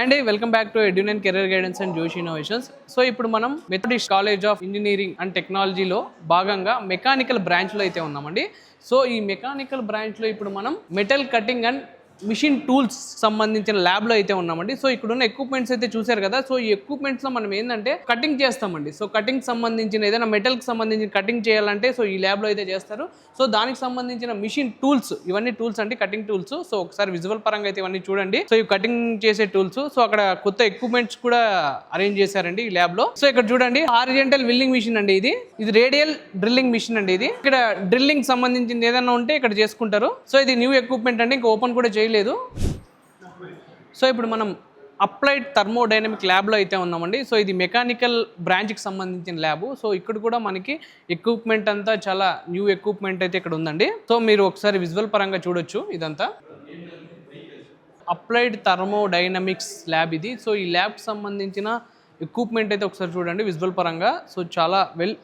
అండి welcome back to Edunine career guidance and Joshi innovations. So ఇప్పుడు మనం Methodist college of engineering and టెక్నాలజీలో భాగంగా మెకానికల్ బ్రాంచ్లో అయితే ఉన్నామండి. సో ఈ మెకానికల్ బ్రాంచ్లో ఇప్పుడు మనం metal cutting and machine tools సంబంధించిన ల్యాబ్లో అయితే ఉన్నామండి. సో ఇక్కడ ఉన్న ఎక్విప్మెంట్స్ అయితే చూసారు కదా. సో ఈ ఎక్విప్మెంట్స్లో మనం ఏంటంటే కటింగ్ చేస్తామండి. సో కటింగ్ సంబంధించిన ఏదైనా మెటల్కి సంబంధించిన కటింగ్ చేయాలంటే సో ఈ ల్యాబ్లో అయితే చేస్తారు. సో దానికి సంబంధించిన మిషన్ టూల్స్, ఇవన్నీ టూల్స్ అంటే కటింగ్ టూల్స్. సో ఒకసారి విజువల్ పరంగా అయితే ఇవన్నీ చూడండి. సో ఇవి కటింగ్ చేసే టూల్స్. సో అక్కడ కొత్త ఎక్విప్మెంట్స్ కూడా అరేంజ్ చేశారండి ఈ ల్యాబ్లో. సో ఇక్కడ చూడండి హారిజంటల్ మిల్లింగ్ మిషన్ అండి. ఇది రేడియల్ డ్రిల్లింగ్ మిషన్ అండి. ఇది ఇక్కడ డ్రిల్లింగ్ సంబంధించింది ఏదైనా ఉంటే ఇక్కడ చేసుకుంటారు. సో ఇది న్యూ ఎక్విప్మెంట్ అండి, ఇంకా ఓపెన్ కూడా లేదు. సో ఇప్పుడు మనం అప్లైడ్ థర్మోడైనమిక్ ల్యాబ్లో అయితే ఉన్నామండి. సో ఇది మెకానికల్ బ్రాంచ్కి సంబంధించిన ల్యాబ్. సో ఇక్కడ కూడా మనకి ఎక్విప్మెంట్ అంతా చాలా న్యూ ఎక్విప్మెంట్ అయితే ఇక్కడ ఉందండి. సో మీరు ఒకసారి విజువల్ పరంగా చూడొచ్చు. ఇదంతా అప్లైడ్ థర్మోడైనమిక్స్ ల్యాబ్ ఇది. సో ఈ ల్యాబ్కి సంబంధించిన ఎక్విప్మెంట్ అయితే ఒకసారి చూడండి విజువల్ పరంగా. సో చాలా వెల్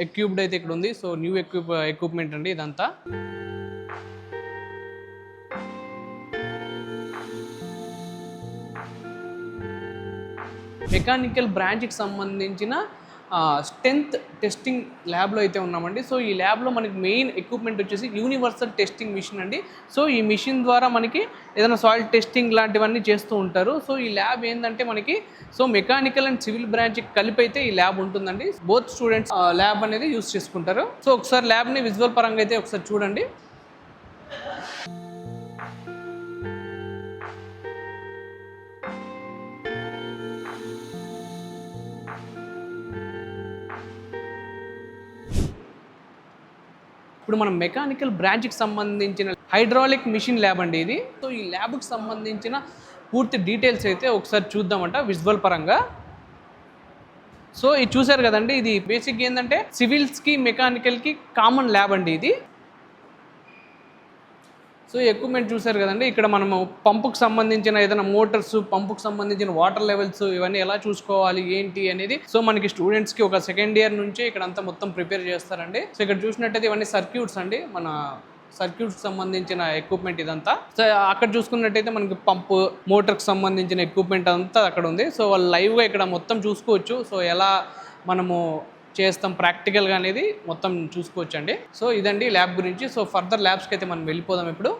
ఎక్విప్డ్ అయితే ఇక్కడ ఉంది. సో న్యూ ఎక్విప్మెంట్ అండి ఇదంతా. మెకానికల్ బ్రాంచ్కి సంబంధించిన స్ట్రెంత్ టెస్టింగ్ ల్యాబ్లో అయితే ఉన్నామండి. సో ఈ ల్యాబ్లో మనకి మెయిన్ ఎక్విప్మెంట్ వచ్చేసి యూనివర్సల్ టెస్టింగ్ మిషన్ అండి. సో ఈ మిషన్ ద్వారా మనకి ఏదైనా సాయిల్ టెస్టింగ్ లాంటివన్నీ చేస్తూ ఉంటారు. సో ఈ ల్యాబ్ ఏంటంటే మనకి సో మెకానికల్ అండ్ సివిల్ బ్రాంచ్కి కలిపి అయితే ఈ ల్యాబ్ ఉంటుందండి. బోత్ స్టూడెంట్స్ ల్యాబ్ అనేది యూస్ చేసుకుంటారు. సో ఒకసారి ల్యాబ్ని విజువల్ పరంగా అయితే ఒకసారి చూడండి. ఇప్పుడు మనం మెకానికల్ బ్రాంచ్కి సంబంధించిన హైడ్రాలిక్ మిషన్ ల్యాబ్ అండి ఇది. సో ఈ ల్యాబ్కి సంబంధించిన పూర్తి డీటెయిల్స్ అయితే ఒకసారి చూద్దామంట విజువల్ పరంగా. సో ఇది చూసారు కదండి, ఇది బేసిక్ ఏంటంటే సివిల్స్కి మెకానికల్కి కామన్ ల్యాబ్ అండి ఇది. సో ఎక్విప్మెంట్ చూసారు కదండి, ఇక్కడ మనము పంపుకు సంబంధించిన ఏదైనా మోటార్స్, పంపుకు సంబంధించిన వాటర్ లెవెల్స్ ఇవన్నీ ఎలా చూసుకోవాలి ఏంటి అనేది సో మనకి స్టూడెంట్స్కి ఒక సెకండ్ ఇయర్ నుంచే ఇక్కడ అంతా మొత్తం ప్రిపేర్ చేస్తారండి. సో ఇక్కడ చూసినట్టయితే ఇవన్నీ సర్క్యూట్స్ అండి, మన సర్క్యూట్స్ సంబంధించిన ఎక్విప్మెంట్ ఇదంతా. సో అక్కడ చూసుకున్నట్టయితే మనకి పంపు, మోటార్కి సంబంధించిన ఎక్విప్మెంట్ అంతా అక్కడ ఉంది. సో వాళ్ళు లైవ్గా ఇక్కడ మొత్తం చూసుకోవచ్చు. సో ఎలా మనము చేస్తాం ప్రాక్టికల్గా అనేది మొత్తం చూసుకోవచ్చు అండి. సో ఇదండి ల్యాబ్ గురించి. సో ఫర్దర్ ల్యాబ్స్కి అయితే మనం వెళ్ళిపోదాం ఇప్పుడు.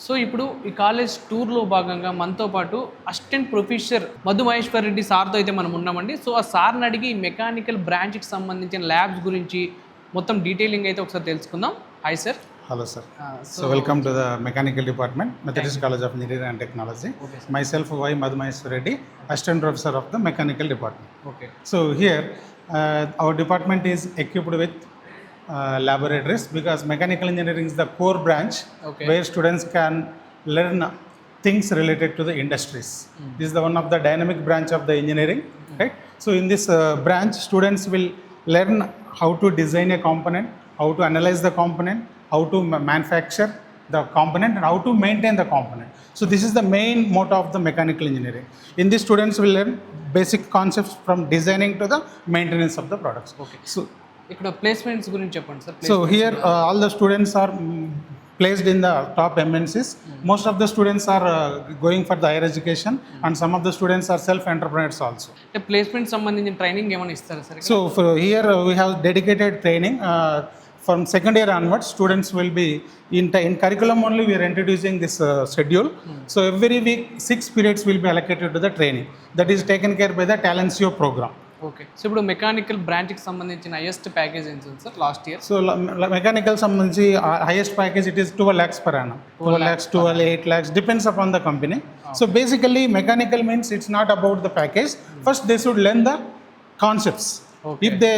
సో ఇప్పుడు ఈ కాలేజ్ టూర్లో భాగంగా మనతో పాటు అసిస్టెంట్ ప్రొఫెసర్ మధు మహేశ్వర్ రెడ్డి సార్తో అయితే మనం ఉన్నామండి. సో ఆ సార్ని అడిగి మెకానికల్ బ్రాంచ్కి సంబంధించిన ల్యాబ్స్ గురించి మొత్తం డీటెయిలింగ్ అయితే ఒకసారి తెలుసుకుందాం. Hi sir. Hello sir. So welcome to the Mechanical Department, Methodist College of Engineering and Technology. Okay, myself Y. Madhu Maheshwar Reddy, Assistant Professor of the Mechanical Department. Okay. So here our department is equipped with laboratories because mechanical engineering is the core branch. Okay. Where students can learn things related to the industries. This is the one of the dynamic branch of the engineering. Right? So in this branch students will learn how to design a component, how to analyze the component, how to manufacture the component and how to maintain the component. So this is the main motto of the mechanical engineering. In this students will learn basic concepts from designing to the maintenance of the products. Okay. So ఇక్కడ placements గురించి చెప్పండి sir. So here all the students are placed in the top MNCs. Most of the students are going for the higher education and some of the students are self-entrepreneurs also. అంటే placement సంబంధించిన training ఏమైనా ఇస్తారా sir? So for here we have dedicated training. From second year onwards, students will be in curriculum only. We are introducing this schedule. So every week 6 periods will be allocated to the training. That is taken care by the Talencio program. Okay. So ఇప్పుడు mechanical బ్రాంచ్కి సంబంధించిన highest package ఎంత ఉంది sir last year? So mechanical సంబంధించి highest package it is 12 lakhs per annum. 12 lakhs, 12, 8 lakhs depends upon the company. So basically mechanical means it's not about the package. First they should learn the concepts. Okay. If they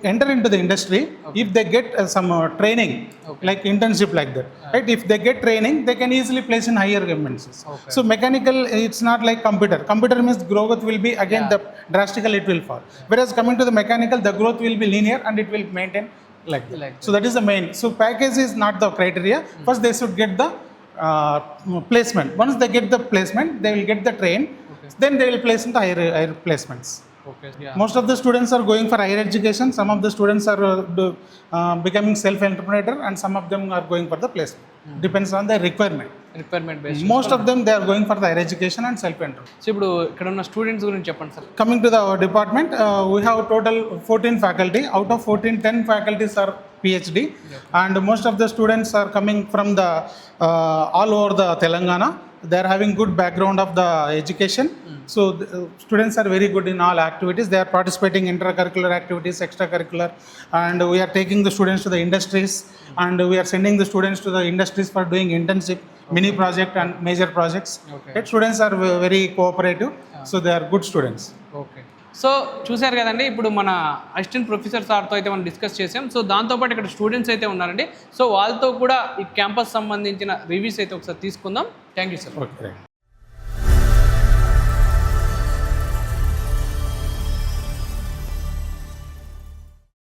enter into the industry, okay, if they get some training, okay, like internship like that, right? If they get training, they can easily place in higher MNCs. Okay. So mechanical, it's not like computer. Computer means growth will be again the drastically it will fall. Whereas coming to the mechanical, the growth will be linear and it will maintain like that. So that is the main. So package is not the criteria. First they should get the placement. Once they get the placement, they will get the train. Okay. Then they will place into higher placements. Okay. Yeah. Most of the students are going for higher education. Some of the students are becoming self-entrepreneur, and some of them are going for the placement. depends on the requirement. Requirement base. Most of them they are going for the higher education and self-employed. So ఇప్పుడు ఇక్కడ ఉన్న students గురించి చెప్పండి sir. Coming to the department, we have total 14 faculty. Out of 14, 10 faculties are PhD, and most of the students are coming from the all over the Telangana. They are having good background of the education. So students are very good in all activities. They are participating in intracurricular activities, extracurricular, and we are taking the students to the industries, and we are sending the students to the industries for doing internship, mini project and major projects. Okay. Right? Students are very cooperative, so they are good students. Okay. So చూశారు కదండి, ఇప్పుడు మన assistant professor సార్తో అయితే మనం discuss చేసాం. So దాంతోపాటు ఇక్కడ స్టూడెంట్స్ అయితే ఉన్నారండి. సో వాళ్ళతో కూడా ఈ క్యాంపస్ సంబంధించిన రివ్యూస్ అయితే ఒకసారి తీసుకుందాం. Thank you sir. Okay.